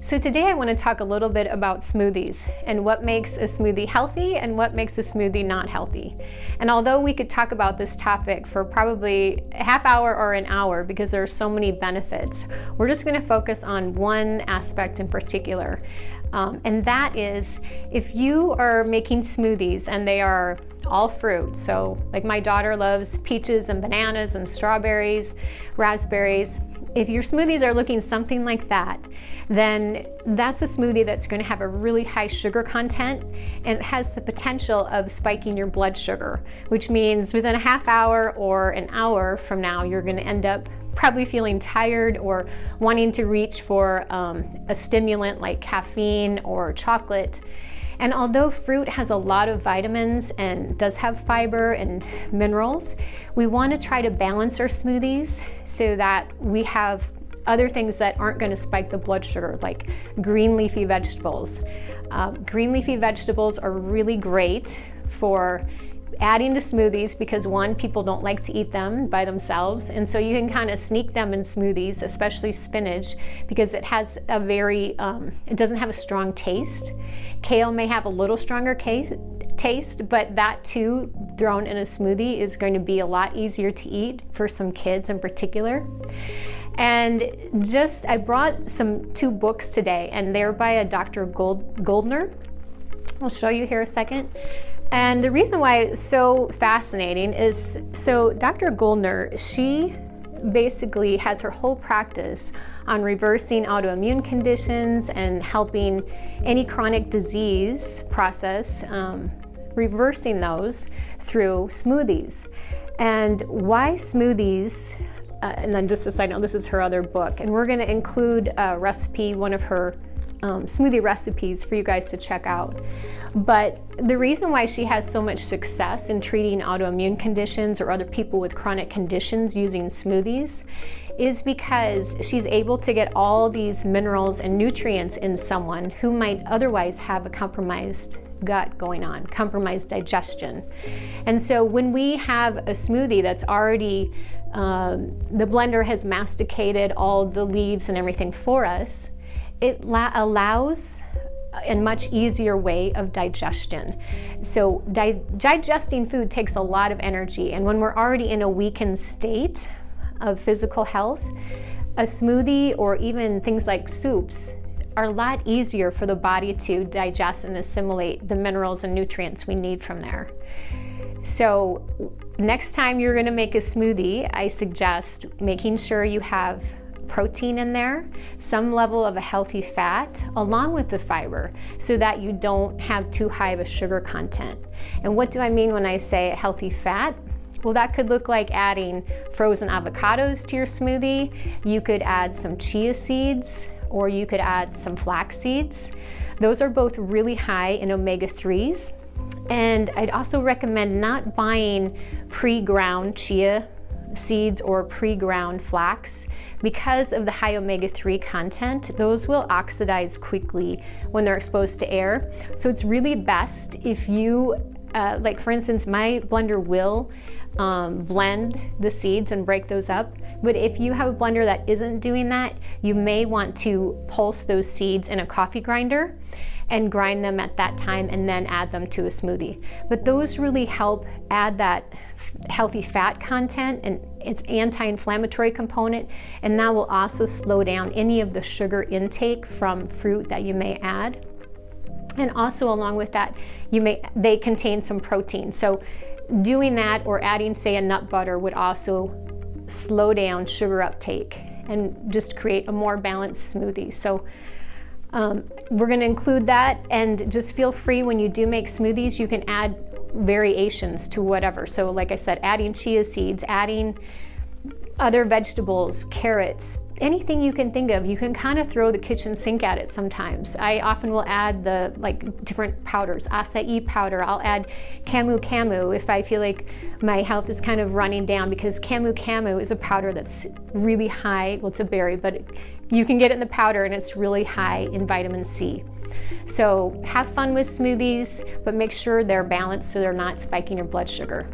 So today I want to talk a little bit about smoothies and what makes a smoothie healthy and what makes a smoothie not healthy. And although we could talk about this topic for probably a half hour or an hour because there are so many benefits, we're just going to focus on one aspect in particular. And that is, if you are making smoothies and they are all fruit, so like my daughter loves peaches and bananas and strawberries, raspberries, if your smoothies are looking something like that, then that's a smoothie that's going to have a really high sugar content and it has the potential of spiking your blood sugar, which means within a half hour or an hour from now, you're going to end up probably feeling tired or wanting to reach for a stimulant like caffeine or chocolate. And although fruit has a lot of vitamins and does have fiber and minerals, we want to try to balance our smoothies so that we have other things that aren't going to spike the blood sugar, like green leafy vegetables. Green leafy vegetables are really great for adding to smoothies because one, people don't like to eat them by themselves, and so you can kind of sneak them in smoothies, especially spinach, because it has a it doesn't have a strong taste. Kale may have a little stronger taste, but that too, thrown in a smoothie, is going to be a lot easier to eat for some kids in particular. And I brought two books today, and they're by a Dr. Goldner. I'll show you here a second. And the reason why it's so fascinating is, so Dr. Goldner, she basically has her whole practice on reversing autoimmune conditions and helping any chronic disease process, reversing those through smoothies. And why smoothies, and then just a side note, this is her other book, and we're going to include a recipe, one of her smoothie recipes for you guys to check out. But the reason why she has so much success in treating autoimmune conditions or other people with chronic conditions using smoothies is because she's able to get all these minerals and nutrients in someone who might otherwise have a compromised gut going on, compromised digestion. And so when we have a smoothie that's already, the blender has masticated all the leaves and everything for us, it allows a much easier way of digestion. So digesting food takes a lot of energy, and when we're already in a weakened state of physical health, a smoothie or even things like soups are a lot easier for the body to digest and assimilate the minerals and nutrients we need from there. So next time you're going to make a smoothie, I suggest making sure you have protein in there, some level of a healthy fat, along with the fiber, so that you don't have too high of a sugar content. And what do I mean when I say a healthy fat? Well, that could look like adding frozen avocados to your smoothie. You could add some chia seeds, or you could add some flax seeds. Those are both really high in omega-3s. And I'd also recommend not buying pre-ground chia seeds or pre-ground flax because of the high omega-3 content. Those will oxidize quickly when they're exposed to air. So it's really best if you, like for instance, my blender will blend the seeds and break those up. But if you have a blender that isn't doing that, you may want to pulse those seeds in a coffee grinder and grind them at that time and then add them to a smoothie. But those really help add that healthy fat content and its anti-inflammatory component, and that will also slow down any of the sugar intake from fruit that you may add. And also along with that, they contain some protein. So doing that or adding, say, a nut butter would also slow down sugar uptake and just create a more balanced smoothie. So we're going to include that, and just feel free when you do make smoothies, you can add variations to whatever. So like I said, adding chia seeds, adding other vegetables, carrots, anything you can think of. You can kind of throw the kitchen sink at it sometimes. I often will add the different powders, acai powder. I'll add camu if I feel like my health is kind of running down, because camu is a powder that's really high. Well, it's a berry, but you can get it in the powder, and it's really high in vitamin C. So have fun with smoothies, but make sure they're balanced so they're not spiking your blood sugar.